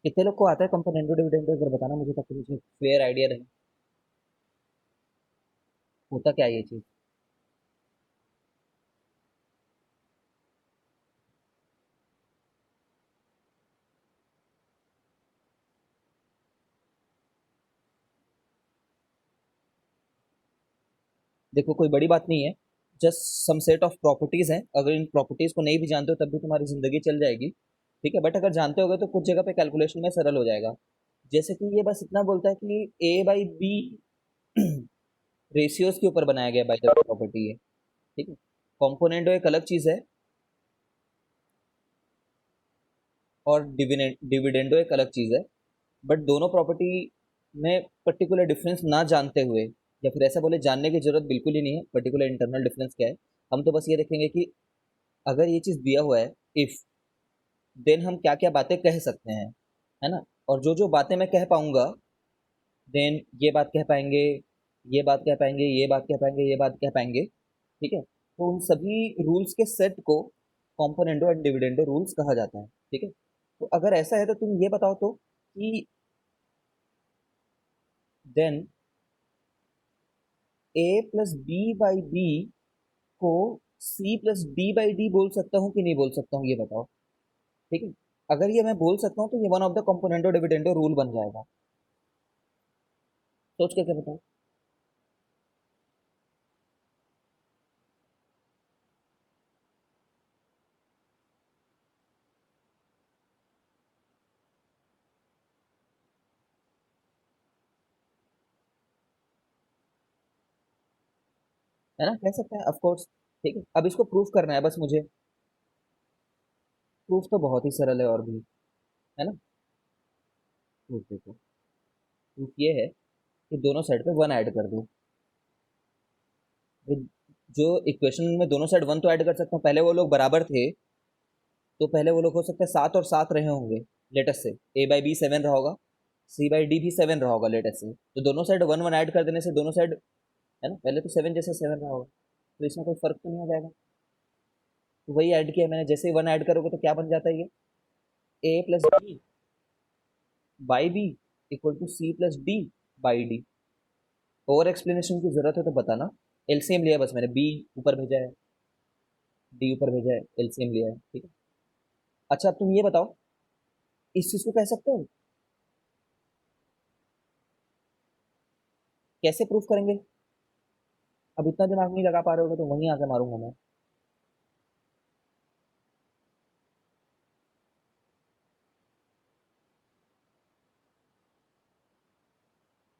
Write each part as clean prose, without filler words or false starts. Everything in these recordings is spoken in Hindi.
कितने लोग को आता है कंपोनेंडो डिविडेंडो, अगर बताना मुझे ताकि मुझे क्लियर आइडिया रहे होता क्या है ये चीज। देखो कोई बड़ी बात नहीं है, just some set of properties हैं, अगर इन प्रॉपर्टीज को नहीं भी जानते हो तब भी तुम्हारी जिंदगी चल जाएगी। ठीक है, बट अगर जानते होगे तो कुछ जगह पे कैलकुलेशन में सरल हो जाएगा। जैसे कि ये बस इतना बोलता है कि ए बाई बी रेशियोज के ऊपर बनाया गया बाय द प्रॉपर्टी है। ठीक है, कॉम्पोनेंटो एक अलग चीज है और डिविडेंडो एक अलग चीज है। बट दोनों प्रॉपर्टी में पर्टिकुलर डिफरेंस ना जानते हुए, या फिर ऐसा बोले जानने की जरूरत बिल्कुल ही नहीं है पर्टिकुलर इंटरनल डिफरेंस क्या है। हम तो बस ये देखेंगे कि अगर ये चीज दिया हुआ है, इफ, देन हम क्या क्या बातें कह सकते हैं, है ना। और जो जो बातें मैं कह पाऊंगा, देन ये बात कह पाएंगे, ये बात कह पाएंगे, ये बात कह पाएंगे, ये बात कह पाएंगे। ठीक है, तो उन सभी रूल्स के सेट को कॉम्पोनेंडो एंड डिविडेंडो रूल्स कहा जाता है। ठीक है, तो अगर ऐसा है तो तुम ये बताओ तो कि then A plus B by B को C plus D by D बोल सकता हूँ कि नहीं बोल सकता हूँ, ये बताओ। ठीक है, अगर ये मैं बोल सकता हूँ तो ये one of the कंपोनेंटो dividendo rule बन जाएगा। सोच के क्या बताओ। है ना, कह सकते हैं ऑफ कोर्स। ठीक है, अब इसको प्रूफ करना है बस मुझे। प्रूफ तो बहुत ही सरल है और भी, है ना। प्रूफ देखो, प्रूफ ये है कि दोनों साइड पे वन ऐड कर दो। जो इक्वेशन में दोनों साइड वन तो ऐड कर सकता हूँ, पहले वो लोग बराबर थे तो पहले वो लोग हो सकते हैं सात और सात रहे होंगे। लेटेस्ट से ए बाई बी सेवन रहा होगा, सी बाई डी भी सेवन रहा होगा लेटेस्ट से, तो दोनों साइड वन वन ऐड कर देने से दोनों साइड, है ना, पहले तो सेवन जैसे सेवन रहा होगा, तो इसमें कोई फर्क तो नहीं हो जाएगा। तो वही ऐड किया मैंने, जैसे ही वन ऐड करोगे तो क्या बन जाता है ये, A plus B by B equal to C plus D by D. और एक्सप्लेनेशन की जरूरत है तो बताना। एलसीएम लिया बस मैंने, बी ऊपर भेजा है, डी ऊपर भेजा है, एलसीएम लिया है। ठीक है, अच्छा अब तुम ये बताओ, इस चीज को कह सकते हो, कैसे प्रूफ करेंगे। अब इतना दिमाग नहीं लगा पा रहे होगे तो वहीं आके मारूंगा मैं।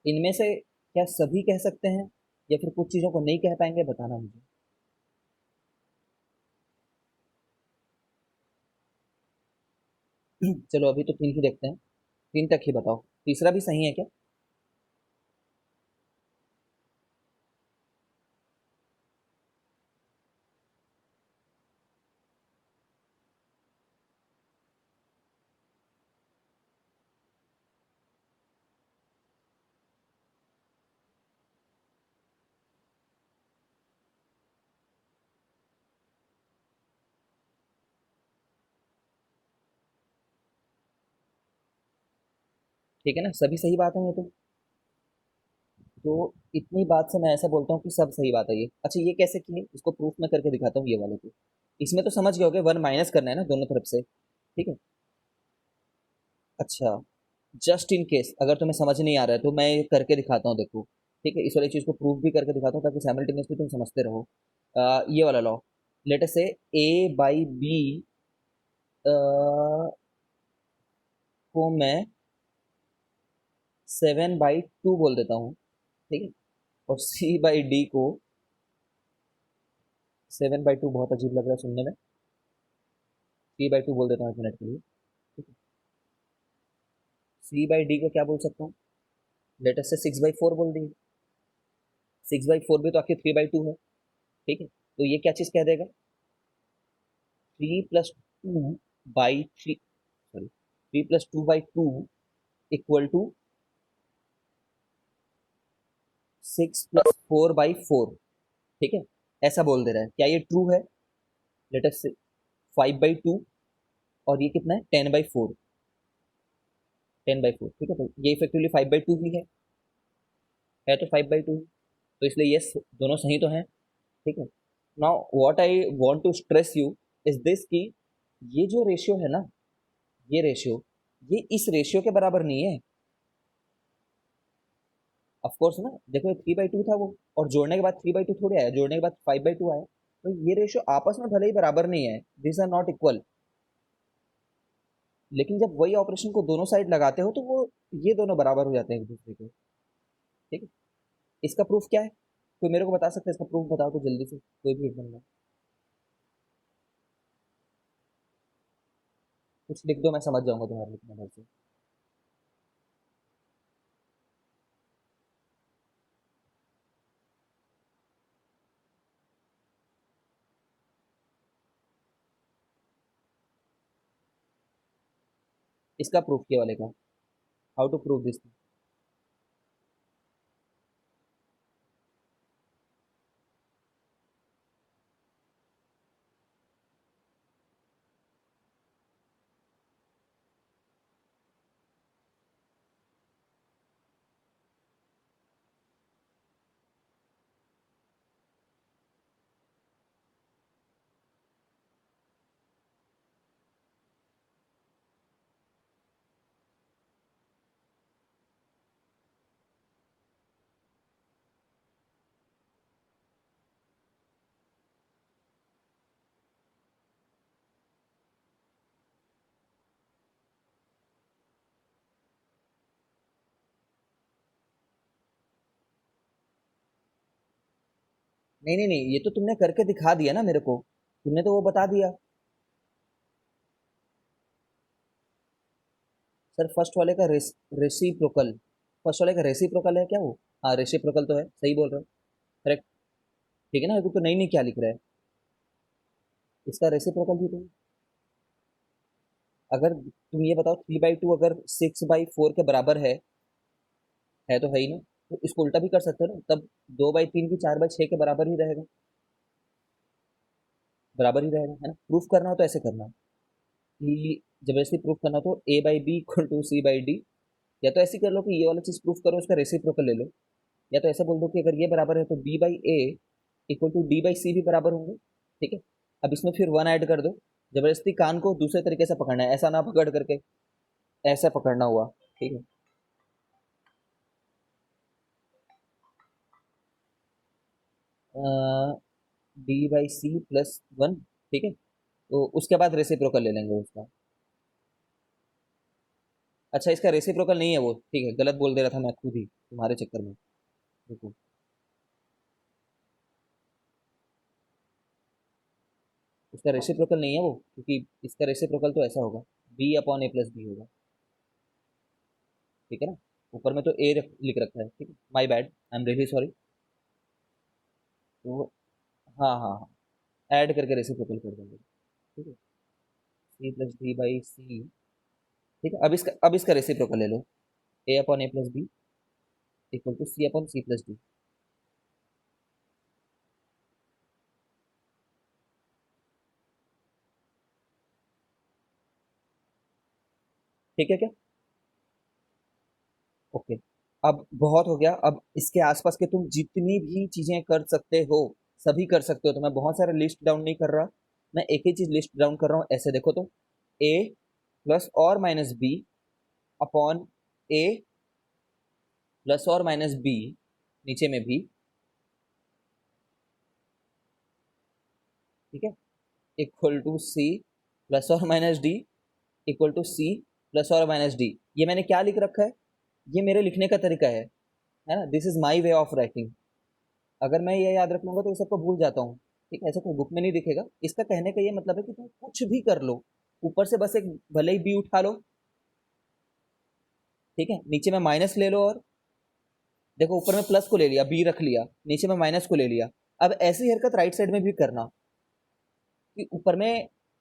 इनमें से क्या सभी कह सकते हैं या फिर कुछ चीजों को नहीं कह पाएंगे, बताना मुझे। चलो अभी तो तीन ही देखते हैं, तीन तक ही बताओ, तीसरा भी सही है क्या। ठीक है ना, सभी सही बात है ये तो इतनी बात से मैं ऐसा बोलता हूँ कि सब सही बात है ये। अच्छा ये कैसे किए, इसको प्रूफ में करके दिखाता हूँ ये वाले को। इसमें तो समझ गए होगे, वन माइनस करना है ना दोनों तरफ से। ठीक है, अच्छा जस्ट इन केस अगर तुम्हें समझ नहीं आ रहा है तो मैं ये करके दिखाता हूँ, देखो। ठीक है, इस वाली चीज को प्रूफ भी करके दिखाता हूँ ताकि साइमल्टेनियसली तुम समझते रहो। ये वाला लॉ, लेट अस से ए बाई बी को मैं सेवन बाई टू बोल देता हूँ। ठीक है, और सी बाई डी को, सेवन बाई टू बहुत अजीब लग रहा है सुनने में, सी बाई टू बोल देता हूँ एक मिनट के लिए। ठीक है, सी बाई डी को क्या बोल सकता हूँ, लेट अस से सिक्स बाई फोर बोल दिए। सिक्स बाई फोर भी तो आखिर थ्री बाई टू है। ठीक है, तो ये क्या चीज कह देगा, three plus two by three, sorry, three plus two by two equal to six plus four by four. ठीक है, ऐसा बोल दे रहा है, क्या ये ट्रू है। लेट अस से फाइव बाई टू, और ये कितना है टेन बाई फोर। 10/4, ठीक है। तो ये इफेक्टिवली 5/2 ही है तो 5/2, तो इसलिए यस दोनों सही तो हैं, ठीक है। Now what I want to stress you is this कि ये जो रेशियो है ना, ये रेशियो, ये इस रेशियो के बराबर नहीं है। ऑफ कोर्स ना, देखो 3/2 था वो, और जोड़ने के बाद 3/2 थोड़ी आया, जोड़ने के बाद 5/2 आया, तो ये रेशियो आपस में भले ही बराबर नहीं है, दिस आर नॉट इक्वल, लेकिन जब वही ऑपरेशन को दोनों साइड लगाते हो तो वो ये दोनों बराबर हो जाते हैं एक दूसरे के, ठीक है। इसका प्रूफ क्या है? कोई मेरे को बता सकता है इसका प्रूफ? बताओ तो जल्दी से, कोई भी एक बंदा कुछ लिख दो, मैं समझ जाऊंगा तुम्हारे लिखने भर से। इसका प्रूफ किया वाले का, हाउ टू प्रूव दिस। नहीं नहीं नहीं, ये तो तुमने करके दिखा दिया ना मेरे को, तुमने तो वो बता दिया। सर फर्स्ट वाले का रेसिप्रोकल, फर्स्ट वाले का रेसिप्रोकल है क्या वो? हाँ रेसिप्रोकल तो है, सही बोल रहे हो, करेक्ट। ठीक है ना, अभी तो नहीं नहीं क्या लिख रहा है, इसका रेसिप्रोकल भी तो, अगर तुम ये बताओ 3/2 अगर 6/4 के बराबर है तो है ही ना, तो इसको उल्टा भी कर सकते हो ना, तब 2/3 की 4/6 के बराबर ही रहेगा, बराबर ही रहेगा, है ना। प्रूफ करना हो तो ऐसे करना कि जबरदस्ती प्रूफ करना हो तो A/B = C/D, या तो ऐसे कर लो कि ये वाला चीज प्रूफ करो, उसका रेसिप्रोकल ले लो, या तो ऐसा बोल दो कि अगर ये बराबर है तो B/A = D/C भी बराबर होंगे, ठीक है। अब इसमें फिर 1 ऐड कर दो, जबरदस्ती कान को दूसरे तरीके से पकड़ना है, ऐसा ना पकड़ करके ऐसा पकड़ना हुआ, ठीक है। D/C + 1, ठीक है, तो उसके बाद रेसिप्रोकल ले लेंगे उसका। अच्छा इसका रेसिप्रोकल नहीं है वो, ठीक है, गलत बोल दे रहा था मैं खुद ही तुम्हारे चक्कर में, देखो उसका रेसिप्रोकल नहीं है वो, क्योंकि इसका रेसिप्रोकल तो ऐसा होगा, B/A + B होगा, ठीक है ना। ऊपर में तो लिख रखा है, ठीक है, my bad, I am really sorry. तो हाँ हाँ हाँ, ऐड करके रेसिप्रोकल कर देंगे, ठीक है। C + D/C, ठीक है। अब इसका रेसिप्रोकल ले लो, A/A + B = C/C + D, ठीक है क्या? ओके, अब बहुत हो गया, अब इसके आसपास के तुम जितनी भी चीजें कर सकते हो सभी कर सकते हो, तो मैं बहुत सारे लिस्ट डाउन नहीं कर रहा, मैं एक ही चीज लिस्ट डाउन कर रहा हूँ, ऐसे देखो तो A +or-B/A +or-B, नीचे में भी, ठीक है, =C +or-D =C ये मैंने क्या लिख रखा है, ये मेरे लिखने का तरीका है ना, this is my way of writing. अगर मैं ये याद रख लूंगा तो ये सबको भूल जाता हूँ, ठीक है, ऐसा कोई बुक में नहीं दिखेगा। इसका कहने का ये मतलब है कि तुम कुछ भी कर लो, ऊपर से बस एक भले ही बी उठा लो, ठीक है, नीचे में माइनस ले लो, और देखो ऊपर में प्लस को ले लिया, बी रख लिया, नीचे में माइनस को ले लिया। अब ऐसी हरकत राइट साइड में भी करना, कि ऊपर में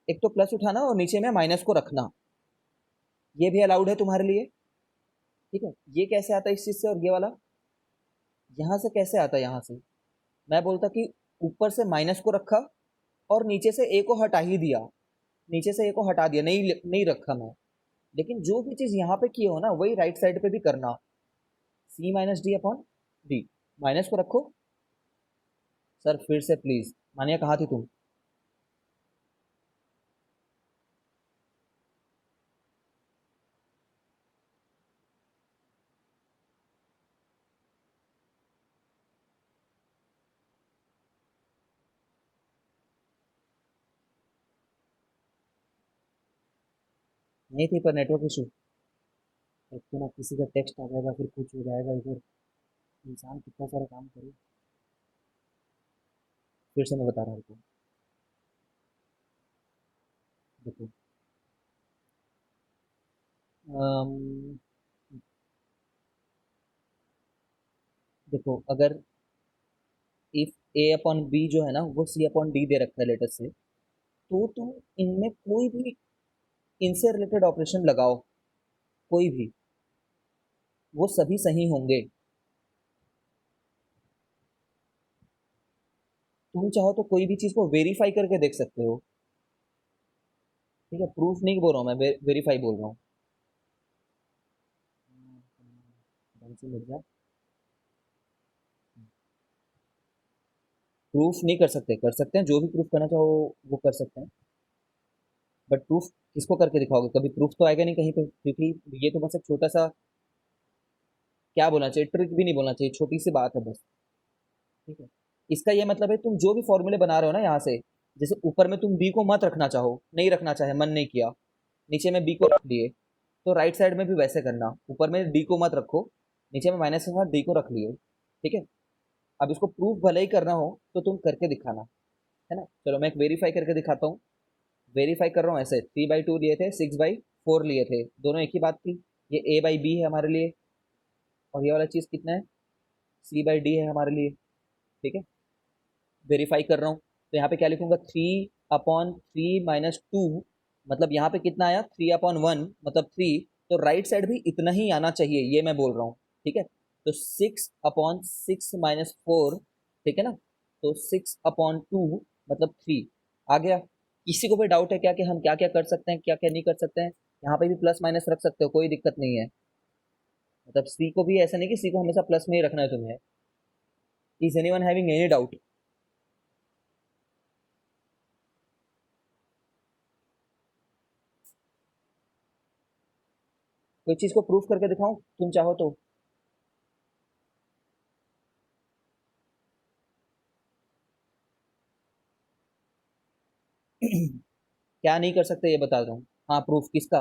एक तो प्लस उठाना और नीचे में माइनस को रखना, ये भी अलाउड है तुम्हारे लिए, ठीक है। ये कैसे आता है इस चीज से, और ये वाला यहाँ से कैसे आता है, यहाँ से मैं बोलता कि ऊपर से माइनस को रखा और नीचे से ए को हटा ही दिया, नीचे से ए को हटा दिया, नहीं नहीं रखा मैं, लेकिन जो भी चीज यहाँ पे की हो ना वही राइट साइड पे भी करना। C minus D upon D, minus को रखो। सर फिर से प्लीज, मानिया कहाँ थी तुम? नहीं थी, पर नेटवर्क इशू। एक तो ना किसी का टेक्स्ट आ जाएगा, फिर कुछ हो जाएगा इधर, इंसान कितना सारा काम करे। फिर से मैं बता रहा हूँ, देखो। अम, देखो, अगर इफ ए अपॉन बी जो है ना वो सी अपॉन डी दे रखा है लेटर से, तो तुम इनमें कोई भी इनसे रिलेटेड ऑपरेशन लगाओ, कोई भी, वो सभी सही होंगे। तुम चाहो तो कोई भी चीज को वेरीफाई करके देख सकते हो। ठीक है, प्रूफ नहीं बोल रहा हूँ मैं, वेरीफाई बोल रहा हूँ। ढंग से लग जा। प्रूफ नहीं कर सकते, कर सकते हैं जो भी प्रूफ करना चाहो वो कर सकते हैं, बट प्रूफ किसको करके दिखाओगे? कभी प्रूफ तो आएगा नहीं कहीं पे, क्योंकि ये तो बस एक छोटा सा, क्या बोलना चाहिए, ट्रिक भी नहीं बोलना चाहिए, छोटी सी बात है बस। ठीक है, इसका ये मतलब है तुम जो भी फॉर्मूले बना रहे हो ना यहाँ से, जैसे ऊपर में तुम बी को मत रखना चाहो, नहीं रखना चाहे, मन नहीं किया, नीचे में बी को रख दिए, तो राइट साइड में भी वैसे करना, ऊपर में डी को मत रखो, नीचे में माइनस के साथ डी को रख लिए। ठीक है, अब इसको प्रूफ भले ही करना हो तो तुम करके दिखाना, है ना। चलो मैं एक वेरीफाई करके दिखाता हूँ। वेरीफाई कर रहा हूँ ऐसे, 3/2 लिए थे, 6/4 लिए थे, दोनों एक ही बात थी। ये A/B है हमारे लिए, और ये वाला चीज़ कितना है, C/D है हमारे लिए। ठीक है, वेरीफाई कर रहा हूँ, तो यहाँ पे क्या लिखूंगा, 3/3 - 2, मतलब यहाँ पे कितना आया, 3/1 मतलब 3, तो राइट साइड भी इतना ही आना चाहिए, ये मैं बोल रहा हूँ। ठीक है, तो 6/6 - 4, ठीक है ना, तो 6/2 मतलब 3 आ गया। किसी को भी डाउट है क्या कि हम क्या क्या कर सकते हैं, क्या क्या नहीं कर सकते हैं? यहाँ पे भी प्लस माइनस रख सकते हो, कोई दिक्कत नहीं है। मतलब सी को भी ऐसा नहीं कि सी को हमेशा प्लस में ही रखना है तुम्हें। Is anyone having any doubt? कोई चीज को प्रूफ करके दिखाऊं तुम चाहो तो? क्या नहीं कर सकते ये बता रहा हूँ। हाँ, प्रूफ किसका,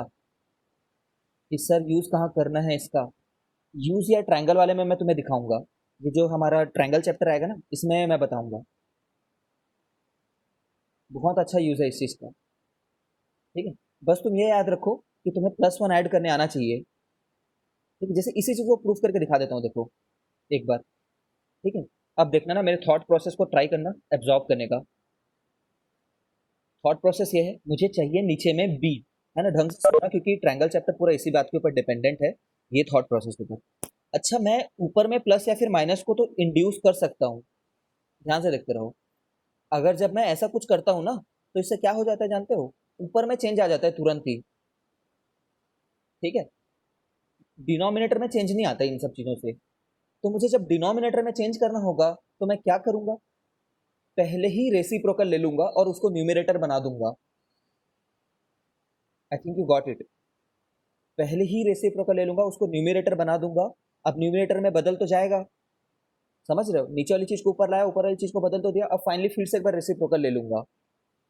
कि सर यूज कहाँ करना है इसका? यूज या ट्रायंगल वाले में मैं तुम्हें दिखाऊंगा, ये जो हमारा ट्रायंगल चैप्टर आएगा ना इसमें मैं बताऊंगा। बहुत अच्छा यूज है इस चीज का। ठीक है, बस तुम ये याद रखो कि तुम्हें +1 ऐड करने आना चाहिए। ठीक है, जैसे इसी चीज को प्रूफ करके दिखा देता हूँ, देखो एक बार। ठीक है, अब देखना ना, मेरे थॉट प्रोसेस को ट्राई करना एब्जॉर्ब करने का। थॉट प्रोसेस ये है, मुझे चाहिए नीचे में बी, है ना, ढंग से सुनना क्योंकि ट्रायंगल चैप्टर पूरा इसी बात के ऊपर डिपेंडेंट है, ये थॉट प्रोसेस के ऊपर। अच्छा, मैं ऊपर में प्लस या फिर माइनस को तो इंड्यूस कर सकता हूँ, ध्यान से देखते रहो। अगर जब मैं ऐसा कुछ करता हूँ ना, तो इससे क्या हो जाता है जानते हो? ऊपर में चेंज आ जाता है तुरंत ही। ठीक है, डिनोमिनेटर में चेंज नहीं आता इन सब चीजों से। तो मुझे जब डिनोमिनेटर में चेंज करना होगा तो मैं क्या करूंगा, पहले ही रेसिप्रोकल ले लूंगा और उसको न्यूमिनेटर बना दूंगा। आई थिंक यू गॉट इट। पहले ही रेसिप्रोकल ले लूंगा, उसको न्यूमिनेटर बना दूंगा। अब न्यूमिनेटर में बदल तो जाएगा, समझ रहे हो, नीचे वाली चीज को ऊपर लाया, ऊपर वाली चीज को बदल तो दिया, अब फाइनली फिर से एक बार रेसिप्रोकल ले लूंगा।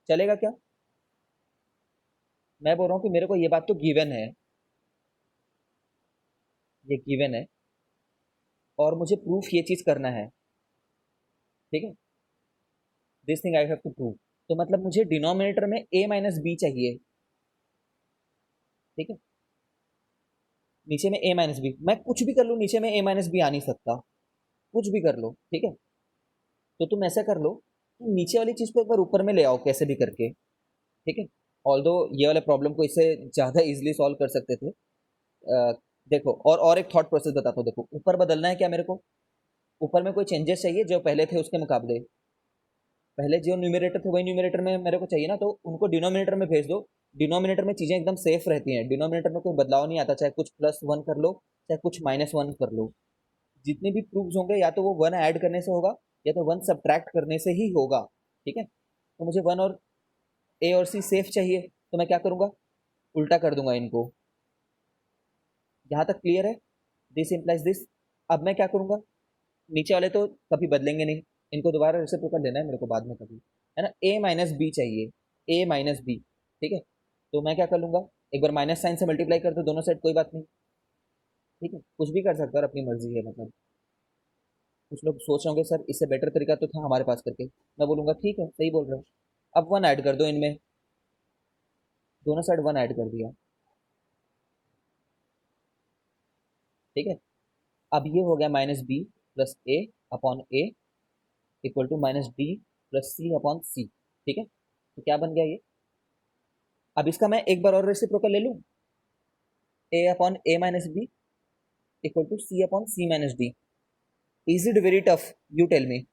चलेगा क्या? मैं बोल रहा हूँ कि मेरे को ये बात तो गिवन है, ये गिवन है, और मुझे प्रूफ ये चीज करना है। ठीक है, this thing I have to prove. तो मतलब मुझे डिनोमिनेटर में A - B चाहिए। ठीक है, नीचे में A - B, मैं कुछ भी कर लूँ, नीचे में A - B आ नहीं सकता, कुछ भी कर लो। ठीक है, तो तुम ऐसा कर लो कि नीचे वाली चीज को एक बार ऊपर में ले आओ कैसे भी करके। ठीक है, ऑल्दो ये वाले प्रॉब्लम को इससे ज्यादा इजिली सॉल्व कर सकते थे। देखो, और एक थॉट प्रोसेस बताता हूँ, देखो ऊपर बदलना है क्या मेरे को? ऊपर में कोई चेंजेस चाहिए जो पहले थे उसके मुकाबले? पहले जो न्यूमरेटर थे वही न्यूमरेटर में मेरे को चाहिए ना, तो उनको डिनोमिनेटर में भेज दो, डिनोमिनेटर में चीजें एकदम सेफ रहती हैं, डिनोमिनेटर में कोई बदलाव नहीं आता, चाहे कुछ +1 कर लो चाहे कुछ -1 कर लो। जितने भी प्रूफ्स होंगे या तो वो 1 ऐड करने से होगा या तो 1 सब्ट्रैक्ट करने से ही होगा। ठीक है, तो मुझे 1 और ए और सी सेफ चाहिए, तो मैं क्या करूंगा, उल्टा कर दूंगा इनको। यहाँ तक क्लियर है, दिस इंप्लाइज दिस। अब मैं क्या करूंगा, नीचे वाले तो कभी बदलेंगे नहीं, इनको दोबारा रेसिप्रोकल देना है मेरे को बाद में कभी, है ना। ए माइनस बी चाहिए, ए माइनस बी। ठीक है, तो मैं क्या कर लूंगा, एक बार माइनस साइन से मल्टीप्लाई कर दो दोनों साइड, कोई बात नहीं। ठीक है, कुछ भी कर सकता है और अपनी मर्जी है, मतलब कुछ लोग सोच रहे होंगे सर इससे बेटर तरीका तो था हमारे पास करके, मैं बोलूंगा ठीक है सही बोल रहे हो। अब 1 ऐड कर दो इनमें, दोनों साइड 1 ऐड कर दिया। ठीक है, अब ये हो गया minus B plus A upon A equal to minus D plus C upon C. ठीक है, तो क्या बन गया ये। अब इसका मैं एक बार और रेसिप्रोकल ले लूं, A upon A minus B equal to C upon C minus D. Is it very tough, you tell me.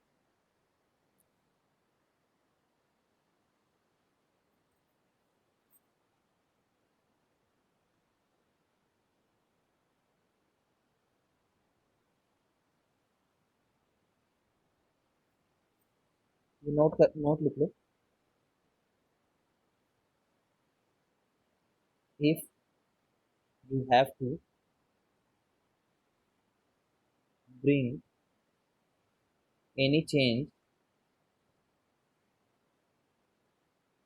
Note लिख लो। If you have to bring any change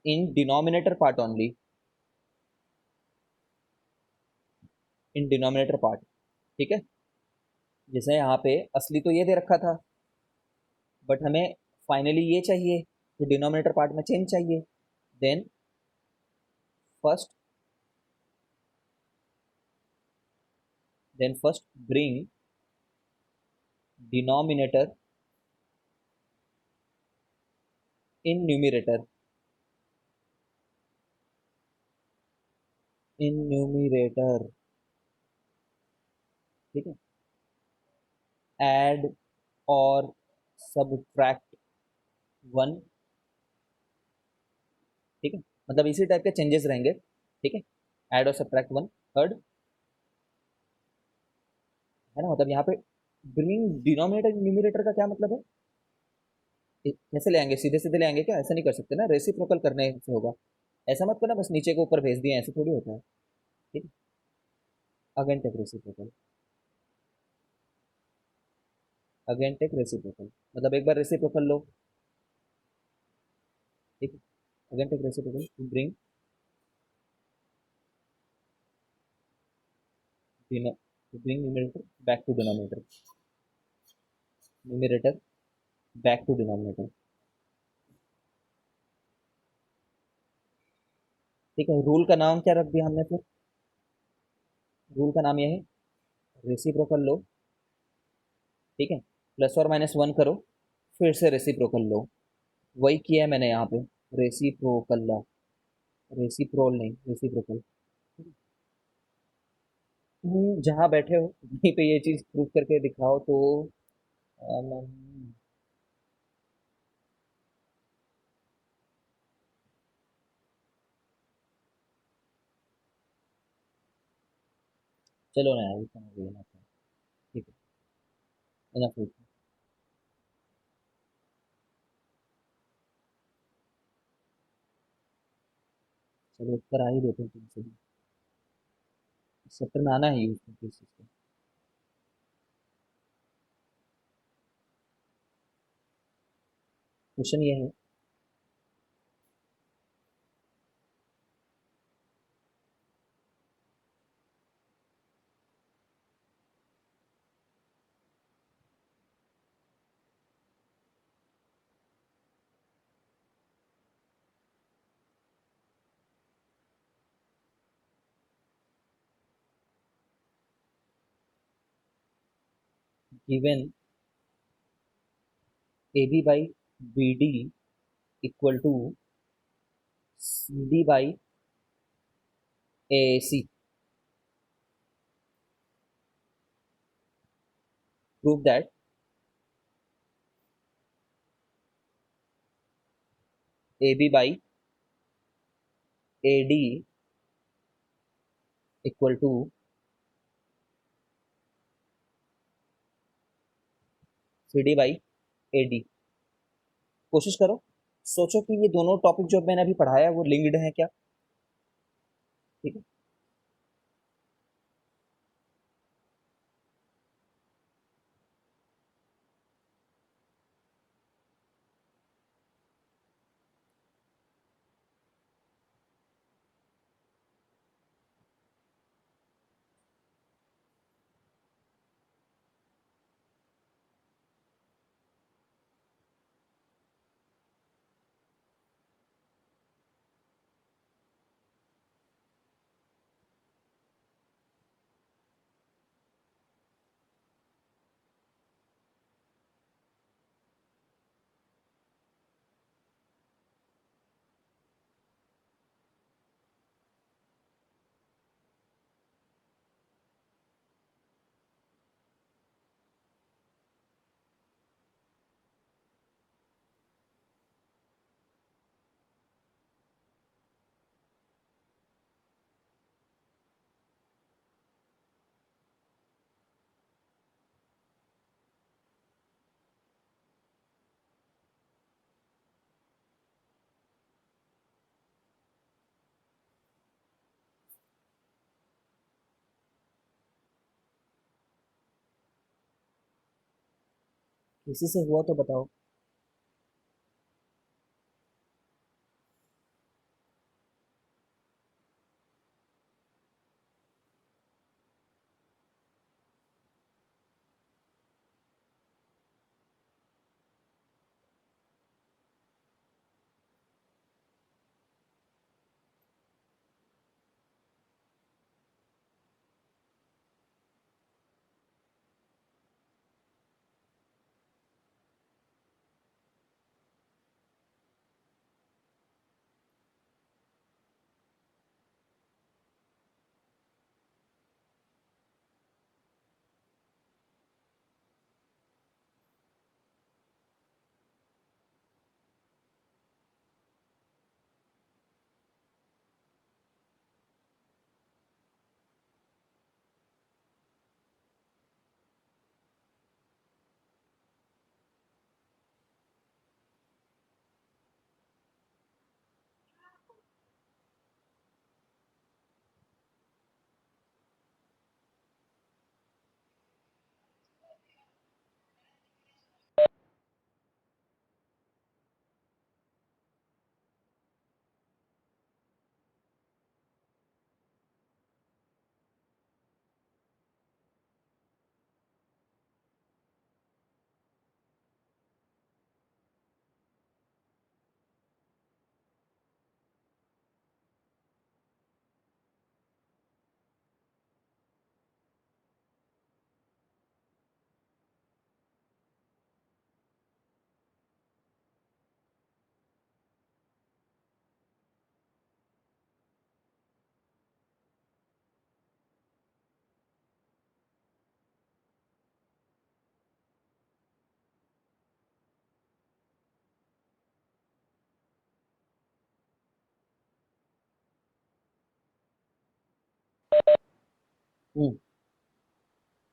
in denominator part only, in denominator part. ठीक है, जैसे यहाँ पे असली तो ये दे रखा था, बट हमें फाइनली ये चाहिए, तो डिनोमिनेटर पार्ट में चेंज चाहिए। Then first first bring denominator in numerator, in numerator. ठीक है, एड और सबट्रैक्ट 1। ठीक है, मतलब इसी टाइप के चेंजेस रहेंगे। ठीक है, ऐड और सबट्रैक्ट 1। थर्ड है ना, मतलब यहाँ पे ब्रिंग डिनोमिनेटर न्यूमिरेटर का क्या मतलब है, कैसे ले आएंगे, सीधे सीधे ले आएंगे क्या, ऐसा नहीं कर सकते ना, रेसिप्रोकल करने से होगा। ऐसा मत करना बस नीचे को ऊपर भेज दिए, ऐसे थोड़ी होता है। ठीक है, again take reciprocal, again take reciprocal, मतलब एक बार रेसिप्रोकल लो। ठीक है, again take reciprocal to bring numerator back to denominator, numerator back to denominator. ठीक है, रूल का नाम क्या रख दिया हमने फिर, रूल का नाम यह है, रेसिप्रोकल लो। ठीक है, +और -1 करो, फिर से रेसिप्रोकल लो। वही किया है मैंने यहाँ पे, रेसिप्रोकल ला, रेसिप्रोल नहीं रेसिप्रोकल। जहाँ बैठे हो वहीं पे ये चीज प्रूव करके दिखाओ तो। चलो ना यार, इतना हो गया। ठीक है, इनफ। चलो करा ही देते हैं तुमसे भी, इस चैप्टर में आना है यूज करके इस चीज को। क्वेश्चन ये है, given A B by B D equal to C D by A C, prove that A B by A D equal to C D by A D. कोशिश करो, सोचो कि ये दोनों टॉपिक जो मैंने अभी पढ़ाया है वो लिंक्ड है क्या। ठीक है, किसी से हुआ तो बताओ।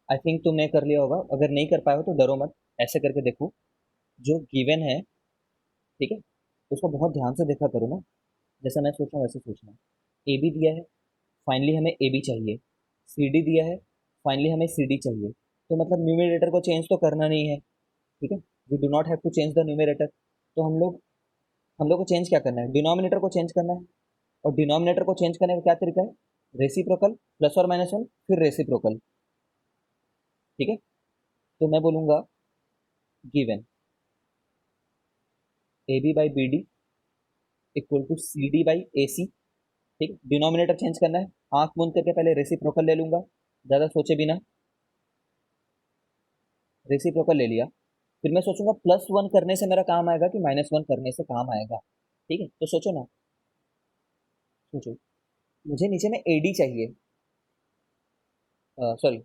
आई थिंक तुमने कर लिया होगा, अगर नहीं कर पाए हो तो डरो मत। ऐसे करके देखो, जो गिवन है, ठीक है, उसको बहुत ध्यान से देखा करो ना। जैसा मैं सोच रहा हूँ वैसे सोचना। ए बी दिया है, फाइनली हमें ए बी चाहिए। सी डी दिया है, फाइनली हमें सी डी चाहिए। तो मतलब न्यूमरेटर को चेंज तो करना नहीं है। ठीक है, we do not have to change the numerator. तो हम लोग को चेंज क्या करना है, डिनोमिनेटर को चेंज करना है। और डिनोमिनेटर को चेंज करने का क्या तरीका है, रेसिप्रोकल प्लस और माइनस वन फिर रेसिप्रोकल। ठीक है, तो मैं बोलूंगा given A B by B D equal to C D by A C. ठीक, डिनोमिनेटर चेंज करना है, आंख बंद करके पहले रेसिप्रोकल ले लूंगा, ज़्यादा सोचे बिना। रेसिप्रोकल ले लिया, फिर मैं सोचूंगा प्लस वन करने से मेरा काम आएगा कि माइनस वन करने से काम आएगा। ठीक है, तो सोचो ना, सोचो। मुझे नीचे में ए डी चाहिए, सॉरी,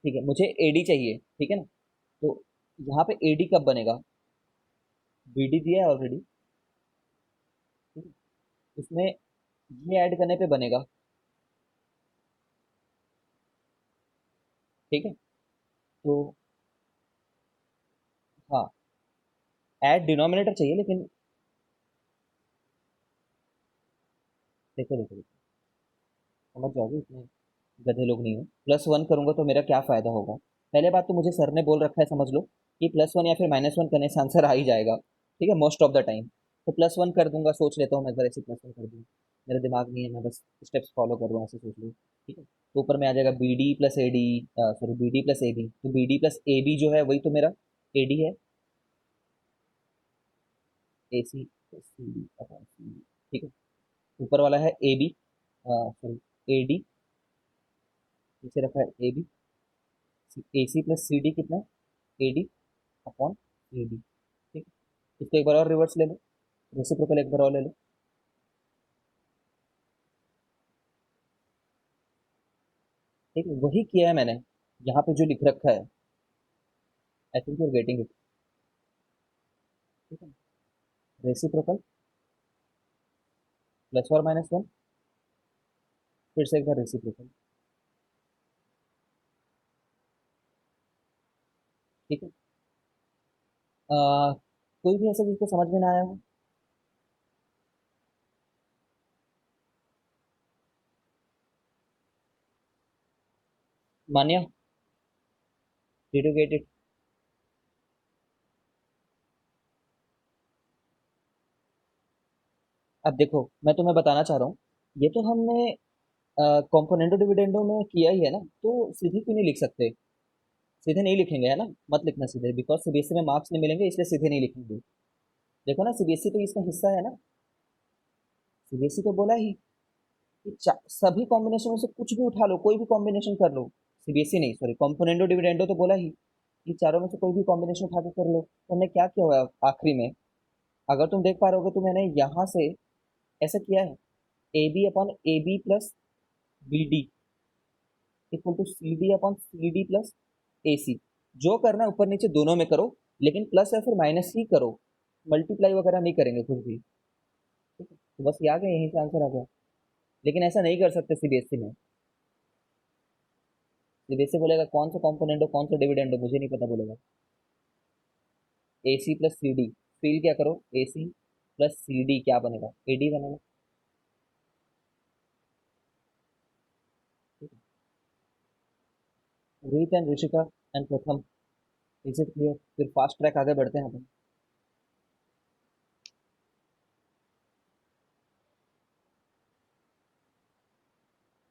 ठीक है, मुझे ए डी चाहिए, ठीक है ना। तो यहाँ पे एडी कब बनेगा? बीडी दिया है ऑलरेडी, ठीक है, उसमें ये ऐड करने पे बनेगा, ठीक है। तो हाँ, ऐड डिनोमिनेटर चाहिए, लेकिन देखो देखो देखो, समझ जाओगे, इतने गधे लोग नहीं हो। +1 करूंगा तो मेरा क्या फायदा होगा? पहले बात तो मुझे सर ने बोल रखा है, समझ लो, कि +1 या फिर -1 करने से आंसर आ ही जाएगा, ठीक है, मोस्ट ऑफ द टाइम। तो +1 कर दूंगा, सोच लेता हूँ मैं एक बार ऐसे +1 कर दूँ। मेरा दिमाग नहीं है, मैं बस स्टेप्स फॉलो कर रहा हूँ, ऐसे सोच लो, ठीक है। तो ऊपर में आ जाएगा B D plus A D, sorry B D plus A B, तो B D plus A B जो है वही तो मेरा ए डी है, A C plus C D upon C D, ठीक है। ऊपर वाला है A B, sorry A D, नीचे रखा है A B, A C plus C D कितना है? A D upon A D, ठीक है। इसको एक बार और रिवर्स ले लो, रेसिप्रोकल एक बार और ले लो, ठीक है, वही किया है मैंने यहाँ पे जो लिख रखा है। I think you are getting it, ठीक है। रेसिप्रोकल +और -1, फिर से एक बार रेसिप्रोकल, ठीक है। कोई भी ऐसा जिसको समझ में ना आया हो? मान्या, डिड यू गेट इट? अब देखो, मैं तुम्हें बताना चाह रहा हूँ, ये तो हमने कॉम्पोनेंटो डिविडेंडो में किया ही है ना, तो सीधे क्यों नहीं लिख सकते? सीधे नहीं लिखेंगे, है ना, मत लिखना सीधे, बिकॉज सीबीएसई में मार्क्स नहीं मिलेंगे, इसलिए सीधे नहीं लिखेंगे। देखो ना, सीबीएसई तो इसका हिस्सा है ना, सीबीएसई तो बोला ही कि सभी कॉम्बिनेशन में से कुछ भी उठा लो, कोई भी कॉम्बिनेशन कर लो। सीबीएसई नहीं, सॉरी, कॉम्पोनेंटो डिविडेंडो तो बोला ही कि चारों में से कोई भी कॉम्बिनेशन उठा के कर लो। तो हमने क्या किया हुआ है आखिरी में, अगर तुम देख पा रहे हो तो मैंने यहाँ से ऐसा किया है, A B upon A B plus B D equal to C D upon C D plus A C. जो करना है ऊपर नीचे दोनों में करो, लेकिन प्लस या फिर माइनस ही करो, मल्टीप्लाई वगैरह नहीं करेंगे कुछ भी, ठीक है। तो बस ये आ गया, यहीं से आंसर आ गया। लेकिन ऐसा नहीं कर सकते सीबीएसई में, सीबीएसई बोलेगा कौन सा कॉम्पोनेंट हो, कौन सा डिविडेंड हो, मुझे नहीं पता बोलेगा। A C plus C D, feel क्या करो, ए सी प्लस सी डी क्या बनेगा? ए डी बनेगा, ठीक है। रीत एंड ऋषिका एंड प्रथम, इज इट क्लियर? फिर फास्ट ट्रैक आगे बढ़ते हैं अपन।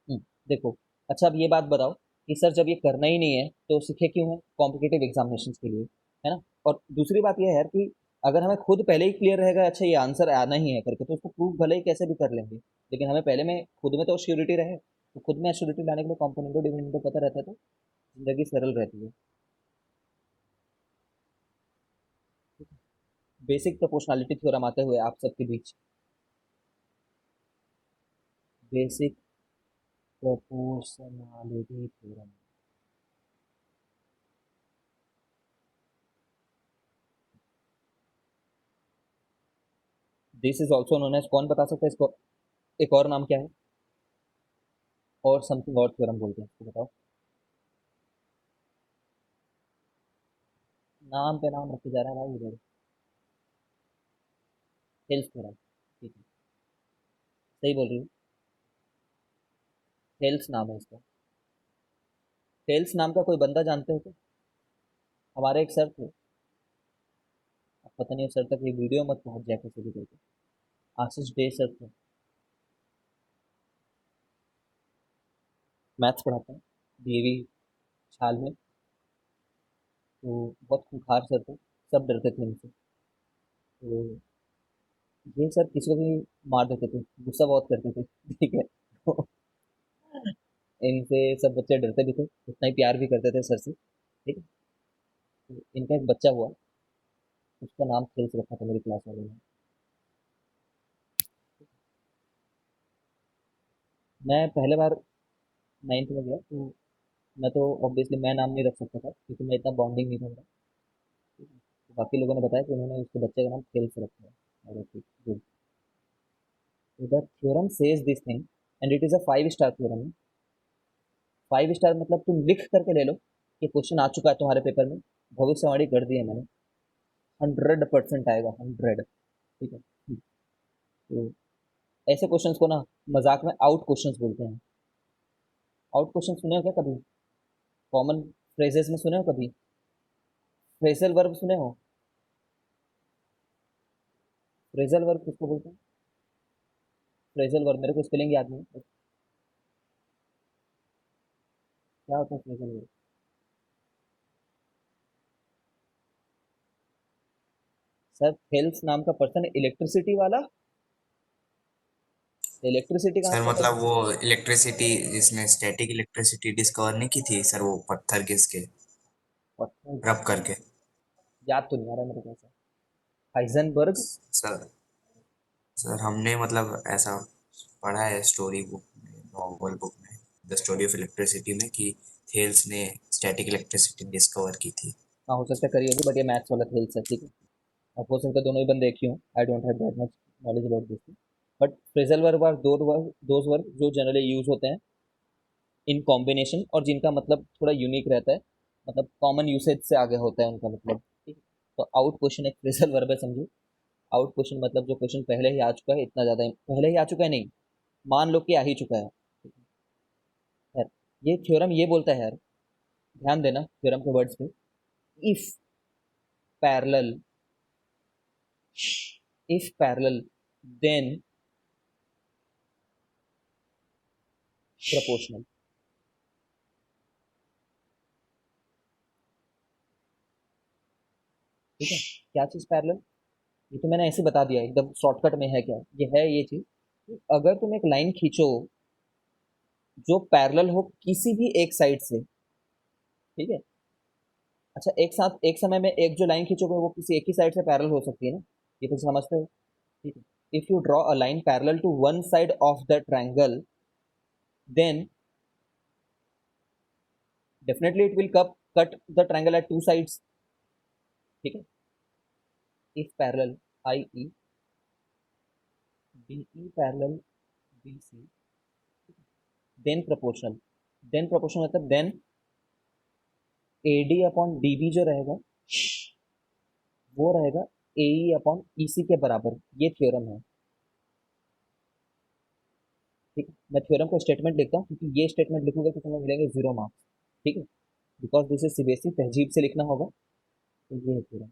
हम्म, देखो, अच्छा अब ये बात बताओ कि सर जब ये करना ही नहीं है तो सीखे क्यों है? कॉम्पिटिटिव एग्जामिनेशन के लिए, है ना। और दूसरी बात ये है यार कि अगर हमें खुद पहले ही क्लियर रहेगा, अच्छा ये आंसर आना ही है करके, तो उसको प्रूव भले ही कैसे भी कर लेंगे, लेकिन हमें पहले में खुद में तो श्योरिटी रहे, तो खुद में श्योरिटी लाने के लिए कॉम्पोनेंटो डिविडेंडो पता रहता है, तो जिंदगी सरल रहती है। बेसिक प्रोपोर्शनैलिटी थ्योरम आते हुए आप सबके बीच, basic proportionality theorem, this is also known as, कौन बता सकता है इसको? एक और नाम क्या है? और समथिंग और थ्योरम बोलते हैं इसको, बताओ। नाम पे नाम रखे जा रहा है भाई इधर। हेल्स थ्योरम, ठीक है, सही बोल रही हूँ। हेल्स नाम है इसका। हेल्स नाम का कोई बंदा जानते हो क्या? हमारे एक सर थे, अब पता नहीं सर तक ये वीडियो मत पहुंच जाए किसी भी करके, आशीष डे सर थे, मैथ्स पढ़ाते हैं डीएवी छाल में। तो बहुत खूंखार सर थे, सब डरते थे इनसे। तो ये सर किसी को भी मार देते थे, गुस्सा बहुत करते थे ठीक है। तो इनसे सब बच्चे डरते भी थे, उतना ही प्यार भी करते थे सर से, ठीक है। तो इनका एक बच्चा हुआ, उसका नाम खेल से रखा था मेरी क्लास वाले ने। मैं पहले बार 9th में गया, तो मैं तो ऑब्वियसली मैं नाम नहीं रख सकता था, क्योंकि मैं इतना बॉन्डिंग नहीं था मेरा। बाकी लोगों ने बताया कि उन्होंने उसके बच्चे का नाम खेल से रखा है। अरे ठीक, good. The theorem says this thing and it is a 5 star theorem. 5 star मतलब तुम लिख करके ले लो कि क्वेश्चन आ चुका है तुम्हारे पेपर में, भविष्यवाणी कर दी है मैंने, 100% आएगा, 100। ठीक है। तो ऐसे क्वेश्चंस को ना मजाक में आउट क्वेश्चंस बोलते हैं। आउट क्वेश्चन सुने हो क्या कभी? कॉमन फ्रेजेस में सुने हो कभी? फ्रेजल वर्ब सुने हो? फ्रेजल वर्ब किसको बोलते हैं? फ्रेजल वर्ब मेरे को स्पेलिंग याद नहीं है। क्या होता है फ्रेजल वर्ब? सर थेल्स नाम का पर्सन है, इलेक्ट्रिसिटी वाला। इलेक्ट्रिसिटी कहाँ सर से पता? मतलब वो इलेक्ट्रिसिटी जिसने स्टैटिक इलेक्ट्रिसिटी डिस्कवर नहीं की थी सर, वो पत्थर घिस के पता रब करके। याद तो नहीं आ रहा मेरे को ऐसा। हाइजनबर्ग। सर सर हमने मतलब ऐसा पढ़ा है स्टोरी बुक में, नॉवल बुक में, द स्टोरी ऑफ इलेक्ट्रिसिटी में, कि थेल्स ने स्टैटिक इलेक्ट्रिसिटी डिस्कवर की थी। हाँ हो सकता है करी होगी, बट ये मैथ्स वाला थेल्स है, ठीक है। अब हो सकता है दोनों ही बंदे एक ही हों, I don't have that much knowledge about this. But phrasal verb are those verb जो जनरली यूज होते हैं इन कॉम्बिनेशन, और जिनका मतलब थोड़ा यूनिक रहता है, मतलब कॉमन यूसेज से आगे होता है उनका मतलब, ठीक है। तो आउट क्वेश्चन एक फ्रेजल वर्ब है, समझो। आउट क्वेश्चन मतलब जो क्वेश्चन पहले ही आ चुका है, इतना ज़्यादा पहले ही आ चुका है नहीं, मान लो कि आ ही चुका है। यार ये थ्योरम ये बोलता है यार, ध्यान देना थ्योरम के वर्ड्स पे। If parallel, if parallel then proportional. ठीक है। क्या चीज़ पैरेलल? ये तो मैंने ऐसे बता दिया एकदम शॉर्टकट में है, क्या ये है ये चीज़ कि अगर तुम एक लाइन खींचो जो पैरेलल हो किसी भी एक साइड से, ठीक है। अच्छा एक साथ एक समय में एक जो लाइन खींचोगे वो किसी एक ही साइड से पैरेलल हो सकती है ना, ये तो समझते हो? ठीक है। If you draw a line parallel to one side of the triangle, then definitely it will cut the triangle at two sides. ठीक है। If parallel, i e D E parallel B C, then proportional. Then proportional मतलब then A D upon D B जो रहेगा वो रहेगा ए ई अपॉन ई सी के बराबर। ये थ्योरम है। ठीक है। मैं थ्योरम को स्टेटमेंट लिखता हूँ क्योंकि ये स्टेटमेंट लिखूंगा तो तुम्हें मिलेंगे 0 मार्क्स। ठीक है। बिकॉज दिस इज सीबीएसई, तहजीब से लिखना होगा, तो ये है थ्योरम।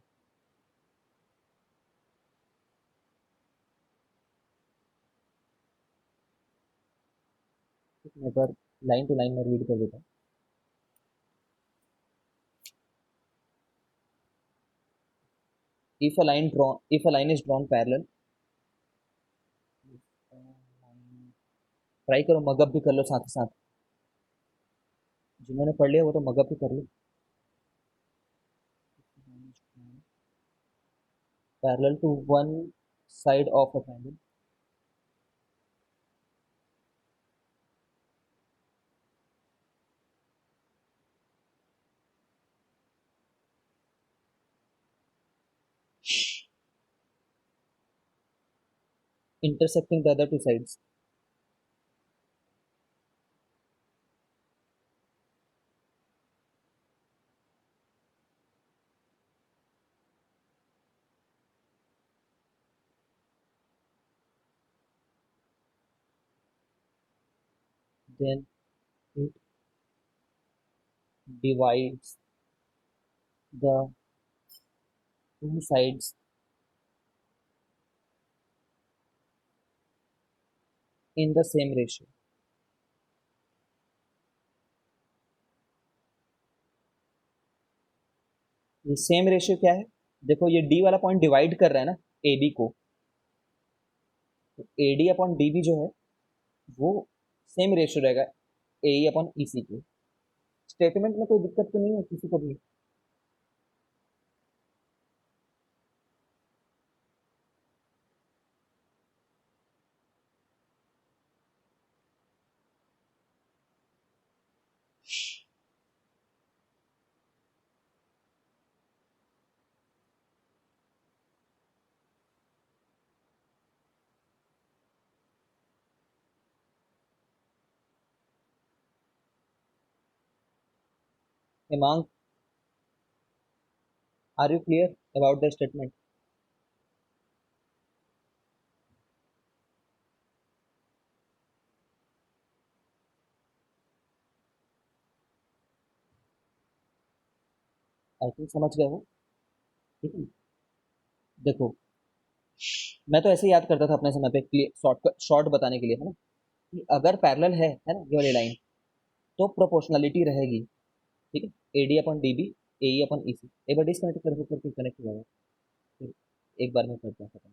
मैं एक बार लाइन टू लाइन में रीड कर देता हूँ। If a line is drawn parallel, try करो मगअप भी कर लो साथ ही साथ, जिन्होंने पढ़ लिया वो तो मगअप भी कर लो। Parallel to one side of a triangle, intersecting the other two sides, then it divides the two sides in the same ratio। ये सेम रेशियो क्या है? देखो ये डी वाला पॉइंट डिवाइड कर रहा है ना ए बी को, तो A D upon D B जो है वो सेम रेशियो रहेगा ए ई अपॉन ई सी के। स्टेटमेंट में कोई दिक्कत तो नहीं है किसी को भी? Himank, are you clear about the statement? I think समझ गए हो। ठीक है, देखो मैं तो ऐसे याद करता था अपने समय पे, शॉर्ट बताने के लिए, है ना, कि अगर पैरेलल है ना ये वाली लाइन, तो प्रोपोर्शनलिटी रहेगी। ठीक है, एडी अपन डीबी, एई अपन ईसी। एक बार डिस्कनेक्ट करके कनेक्ट हो जाएगा, फिर एक बार में करते हैं खत्म।